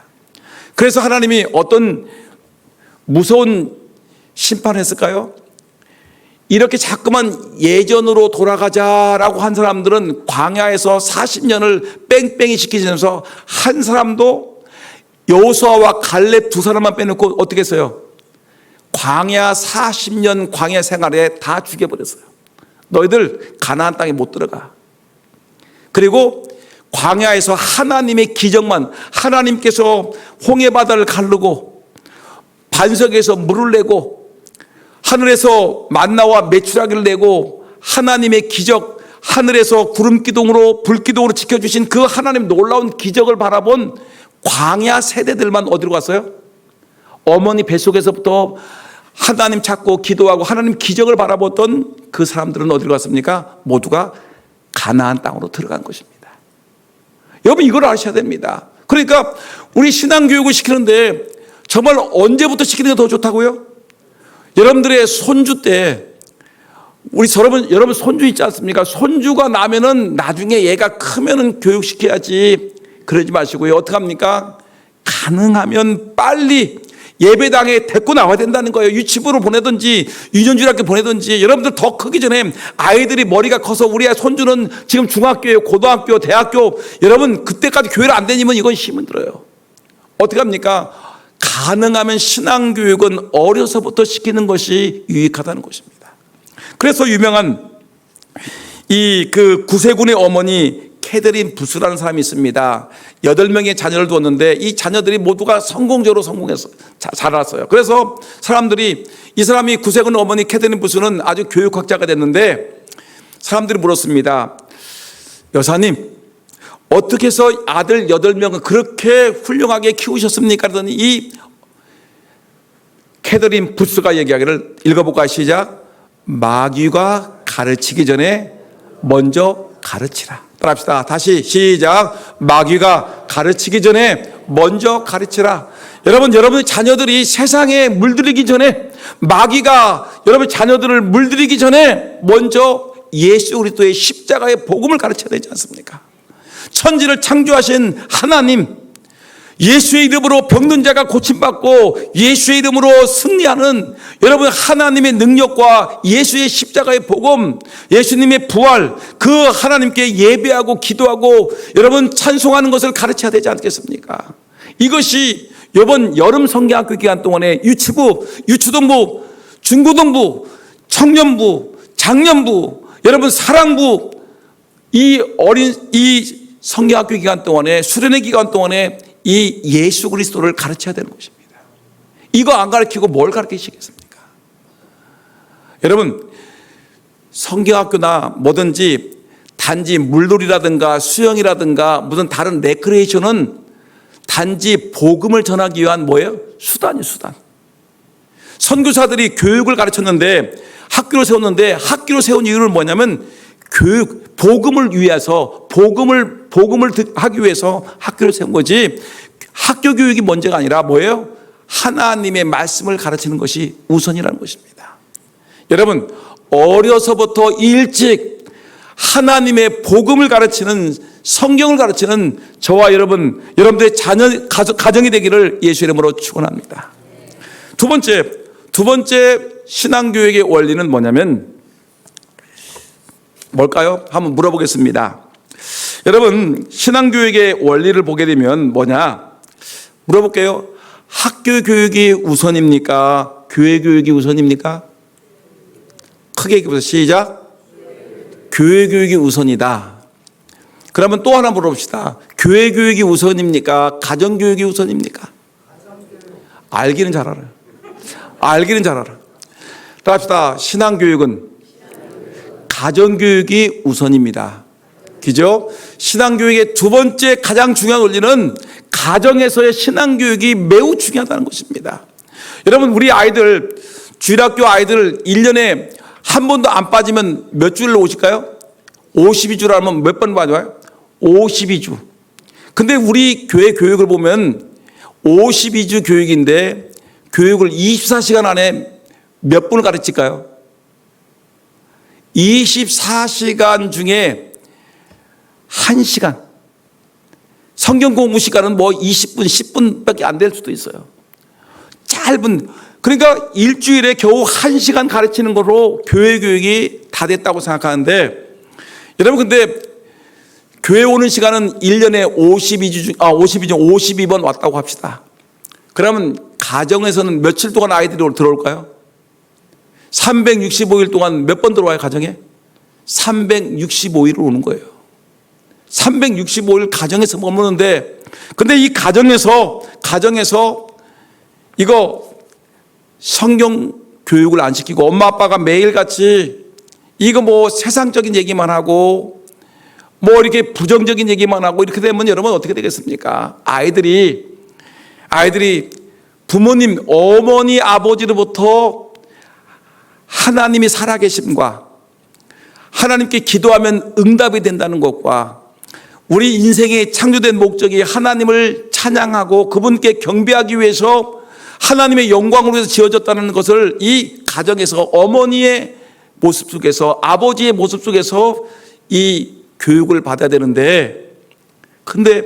그래서 하나님이 어떤 무서운 심판을 했을까요? 이렇게 자꾸만 예전으로 돌아가자라고 한 사람들은 광야에서 40년을 뺑뺑이 시키면서 한 사람도, 여호수아와 갈렙 두 사람만 빼놓고 어떻게 했어요? 광야 40년 광야 생활에 다 죽여버렸어요. 너희들 가나안 땅에 못 들어가. 그리고 광야에서 하나님의 기적만, 하나님께서 홍해바다를 가르고 반석에서 물을 내고 하늘에서 만나와 메추라기를 내고 하나님의 기적, 하늘에서 구름기둥으로 불기둥으로 지켜주신 그 하나님 놀라운 기적을 바라본 광야 세대들만 어디로 갔어요? 어머니 뱃속에서부터 하나님 찾고 기도하고 하나님 기적을 바라보던 그 사람들은 어디로 갔습니까? 모두가 가나안 땅으로 들어간 것입니다. 여러분, 이걸 아셔야 됩니다. 그러니까 우리 신앙교육을 시키는데 정말 언제부터 시키는 게 더 좋다고요? 여러분들의 손주 때, 여러분 손주 있지 않습니까? 손주가 나면은 나중에 얘가 크면은 교육시켜야지, 그러지 마시고요. 어떡합니까? 가능하면 빨리 예배당에 데리고 나와야 된다는 거예요. 유치부로 보내든지 유년주일학교 보내든지. 여러분들 더 크기 전에 아이들이 머리가 커서, 우리 손주는 지금 중학교예요, 고등학교, 대학교, 여러분 그때까지 교회를 안 다니면 이건 힘은 들어요. 어떻게 합니까? 가능하면 신앙교육은 어려서부터 시키는 것이 유익하다는 것입니다. 그래서 유명한 그 구세군의 어머니 캐더린 부스라는 사람이 있습니다. 8명의 자녀를 두었는데 이 자녀들이 모두가 성공적으로 성공해서 자랐어요. 그래서 사람들이, 이 사람이 구세군 어머니 캐더린 부스는 아주 교육학자가 됐는데, 사람들이 물었습니다. 여사님, 어떻게 해서 아들 8명을 그렇게 훌륭하게 키우셨습니까? 그러더니 이 캐더린 부스가 얘기하기를, 읽어볼까요? 시작. 마귀가 가르치기 전에 먼저 가르치라. 따라합시다. 다시 시작. 마귀가 가르치기 전에 먼저 가르치라. 여러분의 자녀들이 세상에 물들이기 전에, 마귀가 여러분 자녀들을 물들이기 전에 먼저 예수 그리스도의 십자가의 복음을 가르쳐야 되지 않습니까? 천지를 창조하신 하나님, 예수의 이름으로 병든 자가 고침받고 예수의 이름으로 승리하는 여러분 하나님의 능력과 예수의 십자가의 복음, 예수님의 부활, 그 하나님께 예배하고 기도하고 여러분 찬송하는 것을 가르쳐야 되지 않겠습니까? 이것이 이번 여름 성경학교 기간 동안에 유치부, 유초등부, 중고등부, 청년부, 장년부, 여러분 사랑부, 이 성경학교 기간 동안에, 수련회 기간 동안에 이 예수 그리스도를 가르쳐야 되는 것입니다. 이거 안 가르치고 뭘 가르치시겠습니까? 여러분, 성경학교나 뭐든지 단지 물놀이라든가 수영이라든가 무슨 다른 레크레이션은 단지 복음을 전하기 위한 뭐예요? 수단이에요, 수단. 선교사들이 교육을 가르쳤는데, 학교를 세웠는데, 학교를 세운 이유는 뭐냐면 교육, 복음을 위해서, 복음을 복음을 하기 위해서 학교를 세운 거지, 학교 교육이 문제가 아니라 뭐예요? 하나님의 말씀을 가르치는 것이 우선이라는 것입니다. 여러분, 어려서부터 일찍 하나님의 복음을 가르치는, 성경을 가르치는 저와 여러분들의 자녀, 가정이 되기를 예수 이름으로 축원합니다. 두 번째 신앙교육의 원리는 뭐냐면 뭘까요? 한번 물어보겠습니다. 여러분, 신앙교육의 원리를 보게 되면 뭐냐? 물어볼게요. 학교 교육이 우선입니까? 교회 교육이 우선입니까? 크게 얘기해보세요. 시작. 교회 교육이 우선이다. 그러면 또 하나 물어봅시다. 교회 교육이 우선입니까? 가정 교육이 우선입니까? 알기는 잘 알아요. 알기는 잘 알아. 또 합시다. 신앙 교육은 가정 교육이 우선입니다. 그죠? 신앙 교육의 두 번째 가장 중요한 원리는 가정에서의 신앙 교육이 매우 중요하다는 것입니다. 여러분, 우리 아이들, 주일학교 아이들 1년에 한 번도 안 빠지면 몇 주를 오실까요? 52주라면 몇 번 빠져요? 52주. 근데 우리 교회 교육을 보면 52주 교육인데 교육을 24시간 안에 몇 분을 가르칠까요? 24시간 중에 1시간. 성경 공부 시간은 뭐 20분, 10분밖에 안 될 수도 있어요. 짧은, 그러니까 일주일에 겨우 1시간 가르치는 거로 교회 교육이 다 됐다고 생각하는데, 여러분, 근데 교회 오는 시간은 1년에 52번 왔다고 합시다. 그러면 가정에서는 며칠 동안 아이들이 들어올까요? 365일 동안 몇 번 들어와요, 가정에? 365일을 오는 거예요. 365일 가정에서 머무는데, 근데 이 가정에서 이거 성경 교육을 안 시키고 엄마 아빠가 매일같이 이거 뭐 세상적인 얘기만 하고 뭐 이렇게 부정적인 얘기만 하고 이렇게 되면 여러분 어떻게 되겠습니까? 아이들이 부모님, 어머니, 아버지로부터 하나님이 살아계심과 하나님께 기도하면 응답이 된다는 것과 우리 인생의 창조된 목적이 하나님을 찬양하고 그분께 경배하기 위해서 하나님의 영광으로 해서 지어졌다는 것을 이 가정에서 어머니의 모습 속에서 아버지의 모습 속에서 이 교육을 받아야 되는데, 근데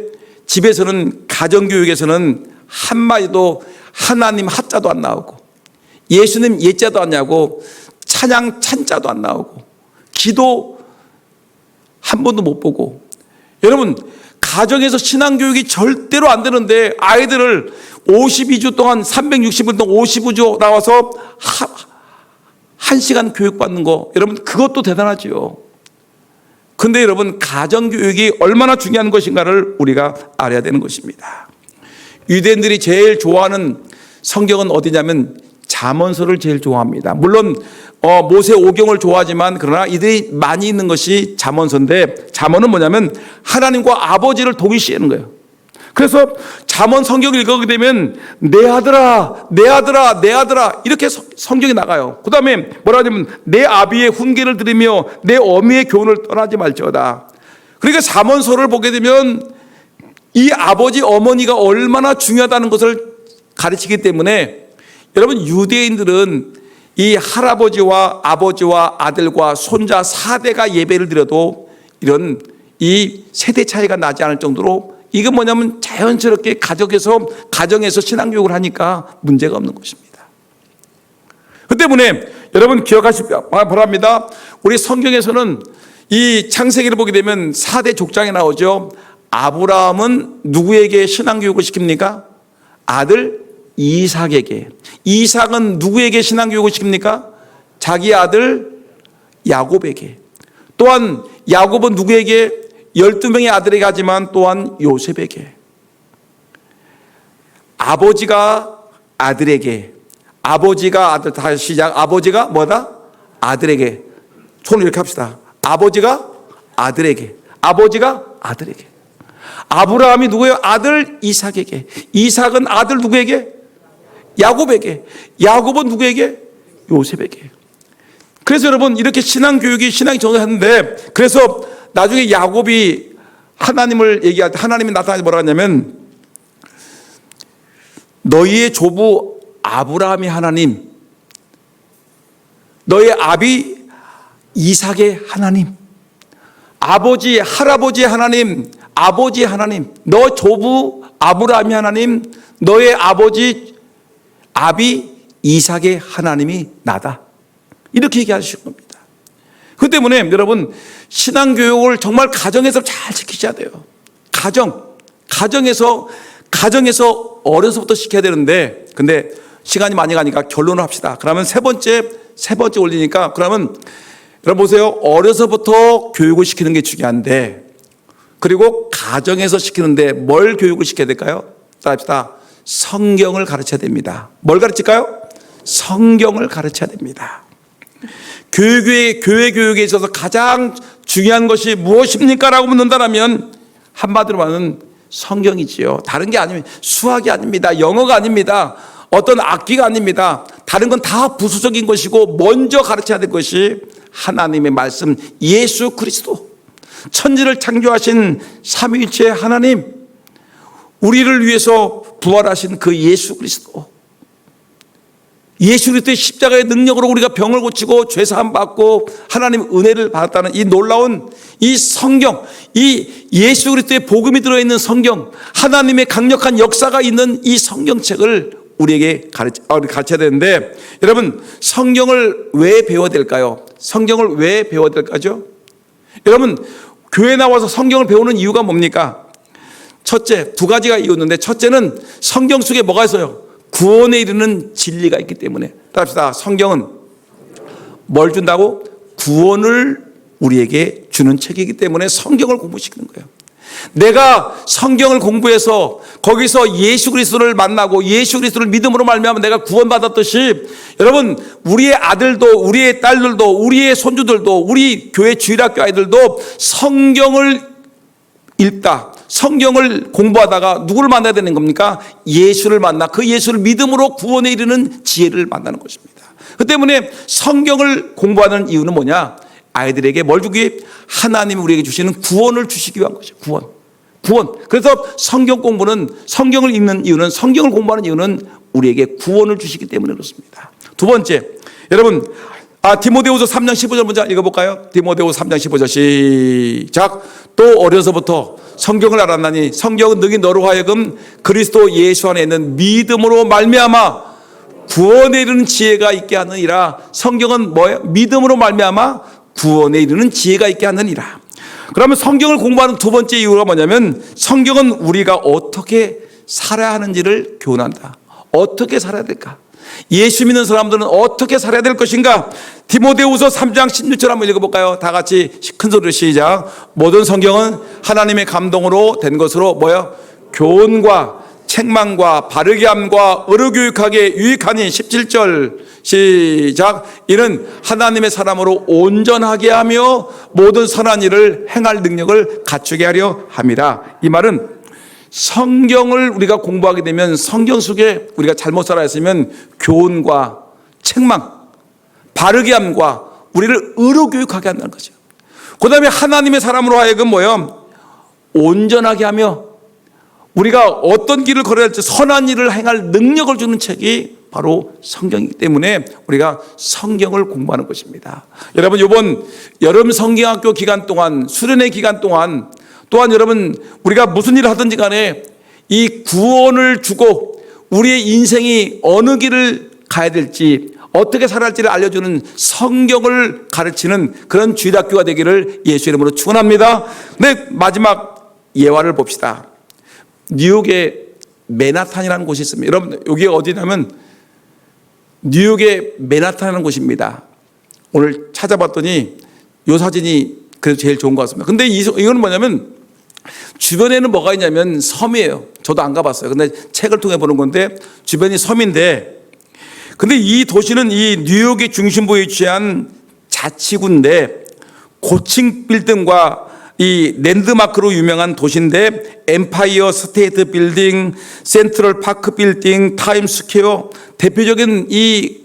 집에서는 가정교육에서는 한마디도 하나님 하자도 안 나오고 예수님 예자도 안 나오고 찬양 찬자도 안 나오고 기도 한 번도 못 보고, 여러분 가정에서 신앙교육이 절대로 안 되는데 아이들을 52주 동안 360일 동안 55주 나와서 1시간 교육받는 거, 여러분 그것도 대단하지요. 근데 여러분 가정교육이 얼마나 중요한 것인가를 우리가 알아야 되는 것입니다. 유대인들이 제일 좋아하는 성경은 어디냐면 잠언서를 제일 좋아합니다. 물론 모세 오경을 좋아하지만 그러나 이들이 많이 읽는 것이 잠언서인데, 잠언은 뭐냐면 하나님과 아버지를 동일시하는 거예요. 그래서 잠언 성경을 읽게 되면 내 아들아 내 아들아 내 아들아 이렇게 성경이 나가요. 그 다음에 뭐라 하냐면 내 아비의 훈계를 들으며 내 어미의 교훈을 떠나지 말지어다. 그러니까 잠언서를 보게 되면 이 아버지 어머니가 얼마나 중요하다는 것을 가르치기 때문에, 여러분 유대인들은 이 할아버지와 아버지와 아들과 손자 4대가 예배를 드려도 이런 이 세대 차이가 나지 않을 정도로, 이건 뭐냐면 자연스럽게 가정에서 신앙교육을 하니까 문제가 없는 것입니다. 그 때문에 여러분 기억하시기 바랍니다. 우리 성경에서는 이 창세기를 보게 되면 4대 족장에 나오죠. 아브라함은 누구에게 신앙교육을 시킵니까? 아들 이삭에게. 이삭은 누구에게 신앙교육을 시킵니까? 자기 아들 야곱에게. 또한 야곱은 누구에게? 12명의 아들에게 하지만 또한 요셉에게. 아버지가 아들에게, 아버지가 아들, 다시 시작. 아버지가 뭐다? 아들에게. 손을 이렇게 합시다. 아버지가 아들에게, 아버지가 아들에게. 아브라함이 누구예요? 아들 이삭에게. 이삭은 아들 누구에게? 야곱에게. 야곱은 누구에게? 요셉에게. 그래서 여러분 이렇게 신앙이 정했는데, 그래서 나중에 야곱이 하나님을 얘기할 때 하나님이 나타나서 뭐라 하냐면 너희의 조부 아브라함의 하나님, 너의 아비 이삭의 하나님, 아버지 할아버지의 하나님, 아버지의 하나님, 너 조부 아브라함의 하나님, 너의 아비 이삭의 하나님이 나다. 이렇게 얘기하시는 겁니다. 그 때문에 여러분 신앙교육을 정말 가정에서 잘 지키셔야 돼요. 가정에서 어려서부터 시켜야 되는데, 근데 시간이 많이 가니까 결론을 합시다. 그러면 세 번째 올리니까, 그러면 여러분 보세요. 어려서부터 교육을 시키는 게 중요한데, 그리고 가정에서 시키는데 뭘 교육을 시켜야 될까요? 따라합시다. 성경을 가르쳐야 됩니다. 뭘 가르칠까요? 성경을 가르쳐야 됩니다. 교회 교육에 있어서 가장 중요한 것이 무엇입니까? 라고 묻는다면 한마디로 말하면 성경이지요. 다른 게 아닙니다. 수학이 아닙니다. 영어가 아닙니다. 어떤 악기가 아닙니다. 다른 건 다 부수적인 것이고 먼저 가르쳐야 될 것이 하나님의 말씀, 예수 그리스도, 천지를 창조하신 삼위일체 하나님, 우리를 위해서 부활하신 그 예수 그리스도, 예수 그리스도의 십자가의 능력으로 우리가 병을 고치고 죄사함 받고 하나님 은혜를 받았다는 이 놀라운 이 성경, 이 예수 그리스도의 복음이 들어있는 성경, 하나님의 강력한 역사가 있는 이 성경책을 우리에게 가르쳐야 되는데, 여러분 성경을 왜 배워야 될까요? 성경을 왜 배워야 될까죠? 여러분 교회 나와서 성경을 배우는 이유가 뭡니까? 첫째, 두 가지가 이유였는데, 첫째는 성경 속에 뭐가 있어요? 구원에 이르는 진리가 있기 때문에. 따라합시다. 성경은 뭘 준다고? 구원을 우리에게 주는 책이기 때문에 성경을 공부시키는 거예요. 내가 성경을 공부해서 거기서 예수 그리스도를 만나고 예수 그리스도를 믿음으로 말미암아 내가 구원받았듯이, 여러분 우리의 아들도 우리의 딸들도 우리의 손주들도 우리 교회 주일학교 아이들도 성경을 읽다, 성경을 공부하다가 누구를 만나야 되는 겁니까? 예수를 만나 그 예수를 믿음으로 구원에 이르는 지혜를 만나는 것입니다. 그 때문에 성경을 공부하는 이유는 뭐냐? 아이들에게 뭘 주기? 하나님이 우리에게 주시는 구원을 주시기 위한 것이죠. 구원. 그래서 성경 공부는, 성경을 읽는 이유는, 성경을 공부하는 이유는 우리에게 구원을 주시기 때문에 그렇습니다. 두 번째, 여러분 디모데후서 3장 15절 먼저 읽어볼까요? 디모데후서 3장 15절 시작. 또 어려서부터 성경을 알았나니 성경은 능히 너로 하여금 그리스도 예수 안에 있는 믿음으로 말미암아 구원에 이르는 지혜가 있게 하느니라. 성경은 뭐예요? 믿음으로 말미암아 구원에 이르는 지혜가 있게 하느니라. 그러면 성경을 공부하는 두 번째 이유가 뭐냐면, 성경은 우리가 어떻게 살아야 하는지를 교훈한다. 어떻게 살아야 될까? 예수 믿는 사람들은 어떻게 살아야 될 것인가? 디모데후서 3장 16절 한번 읽어볼까요? 다 같이 큰 소리로 시작. 모든 성경은 하나님의 감동으로 된 것으로 뭐야? 교훈과 책망과 바르게 함과 의로 교육하게 유익하니. 17절 시작. 이는 하나님의 사람으로 온전하게 하며 모든 선한 일을 행할 능력을 갖추게 하려 함이라. 이 말은 성경을 우리가 공부하게 되면, 성경 속에 우리가 잘못 살아 있으면 교훈과 책망, 바르게 함과 우리를 의로 교육하게 한다는 거죠. 그 다음에 하나님의 사람으로 하여금 뭐요? 온전하게 하며 우리가 어떤 길을 걸어야 할지 선한 일을 행할 능력을 주는 책이 바로 성경이기 때문에 우리가 성경을 공부하는 것입니다. 여러분 이번 여름 성경학교 기간 동안, 수련회 기간 동안, 또한 여러분 우리가 무슨 일을 하든지 간에 이 구원을 주고 우리의 인생이 어느 길을 가야 될지, 어떻게 살아야 할지를 알려주는 성경을 가르치는 그런 주일학교가 되기를 예수 이름으로 축원합니다. 네, 마지막 예화를 봅시다. 뉴욕의 맨하탄이라는 곳이 있습니다. 여러분 여기 어디냐면 뉴욕의 맨하탄이라는 곳입니다. 오늘 찾아봤더니 이 사진이 그래도 제일 좋은 것 같습니다. 근데 이거는 뭐냐면 주변에는 뭐가 있냐면 섬이에요. 저도 안 가봤어요. 근데 책을 통해 보는 건데 주변이 섬인데, 근데 이 도시는 이 뉴욕의 중심부에 위치한 자치구인데 고층 빌딩과 이 랜드마크로 유명한 도시인데, 엠파이어 스테이트 빌딩, 센트럴 파크 빌딩, 타임스퀘어, 대표적인 이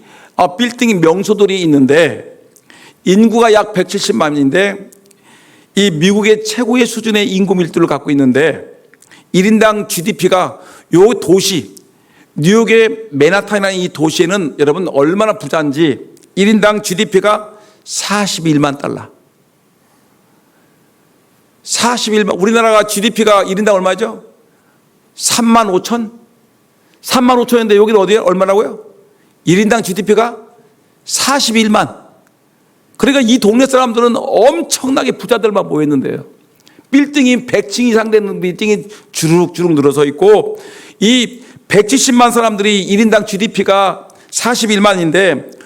빌딩 명소들이 있는데 인구가 약 170만인데 이 미국의 최고의 수준의 인구 밀도를 갖고 있는데 1인당 GDP가 요 도시 뉴욕의 맨하탄이라는 이 도시에는 여러분 얼마나 부자인지 1인당 GDP가 41만 달러. 41만, 우리나라가 GDP가 1인당 얼마죠? 3만 5천? 3만 5천인데 여기는 어디에 얼마라고요? 1인당 GDP가 41만. 그러니까 이 동네 사람들은 엄청나게 부자들만 모였는데요. 빌딩이 100층 이상 되는 빌딩이 주룩주룩 늘어서 있고 이 170만 사람들이 1인당 GDP가 41만인데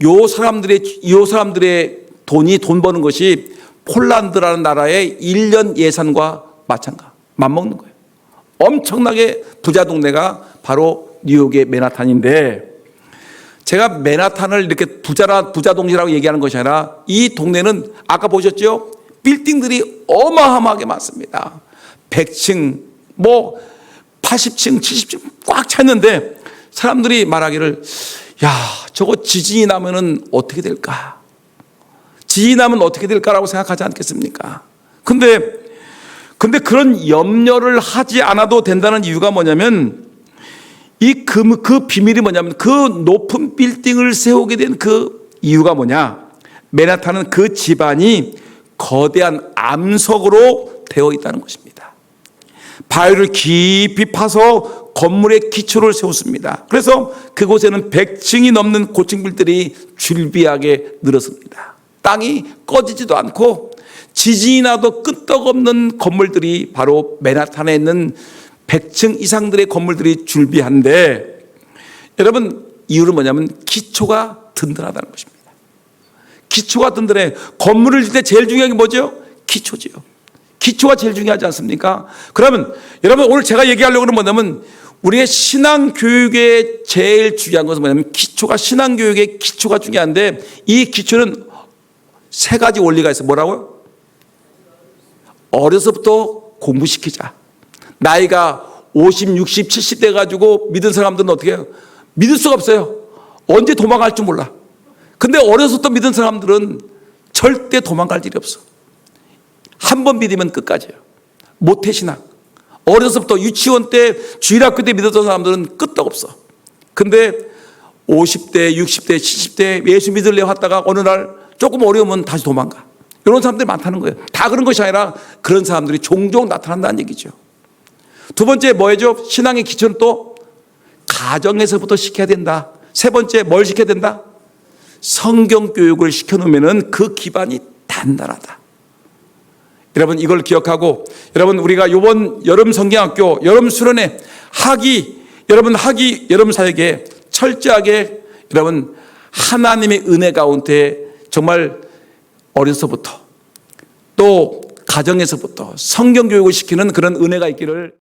요 사람들의 돈 버는 것이 폴란드라는 나라의 1년 예산과 맞먹는 거예요. 엄청나게 부자 동네가 바로 뉴욕의 맨하탄인데 제가 맨하탄을 이렇게 부자 동시라고 얘기하는 것이 아니라 이 동네는 아까 보셨죠? 빌딩들이 어마어마하게 많습니다. 100층, 80층, 70층 꽉 찼는데 사람들이 말하기를 야, 저거 지진이 나면은 어떻게 될까? 지진이 나면 어떻게 될까라고 생각하지 않겠습니까? 근데 그런 염려를 하지 않아도 된다는 이유가 뭐냐면 그 비밀이 뭐냐면 그 높은 빌딩을 세우게 된 그 이유가 뭐냐? 맨하탄은 그 집안이 거대한 암석으로 되어 있다는 것입니다. 바위를 깊이 파서 건물의 기초를 세웠습니다. 그래서 그곳에는 100층이 넘는 고층 빌딩들이 줄비하게 늘었습니다. 땅이 꺼지지도 않고 지진이 나도 끄떡없는 건물들이 바로 맨하탄에 있는 100층 이상들의 건물들이 줄비한데 여러분 이유는 뭐냐면 기초가 든든하다는 것입니다. 기초가 든든해. 건물을 질 때 제일 중요한 게 뭐죠? 기초지요. 기초가 제일 중요하지 않습니까? 그러면 여러분 오늘 제가 얘기하려고 하는 뭐냐면 우리의 신앙교육에 제일 중요한 것은 뭐냐면 신앙교육의 기초가 중요한데 이 기초는 세 가지 원리가 있어요. 뭐라고요? 어려서부터 공부시키자. 나이가 50, 60, 70 돼가지고 믿은 사람들은 어떻게 해요? 믿을 수가 없어요. 언제 도망갈 줄 몰라. 근데 어려서부터 믿은 사람들은 절대 도망갈 일이 없어. 한 번 믿으면 끝까지예요. 모태신앙. 어려서부터 유치원 때 주일학교 때 믿었던 사람들은 끄떡없어. 근데 50대, 60대, 70대 예수 믿으려고 하다가 어느 날 조금 어려우면 다시 도망가. 이런 사람들이 많다는 거예요. 다 그런 것이 아니라 그런 사람들이 종종 나타난다는 얘기죠. 두 번째 뭐예요? 신앙의 기초는 또 가정에서부터 시켜야 된다. 세 번째 뭘 시켜야 된다? 성경 교육을 시켜놓으면 그 기반이 단단하다. 여러분 이걸 기억하고 여러분 우리가 이번 여름 성경학교 여름 수련회 여러분 사역에 철저하게 여러분 하나님의 은혜 가운데 정말 어려서부터 또 가정에서부터 성경 교육을 시키는 그런 은혜가 있기를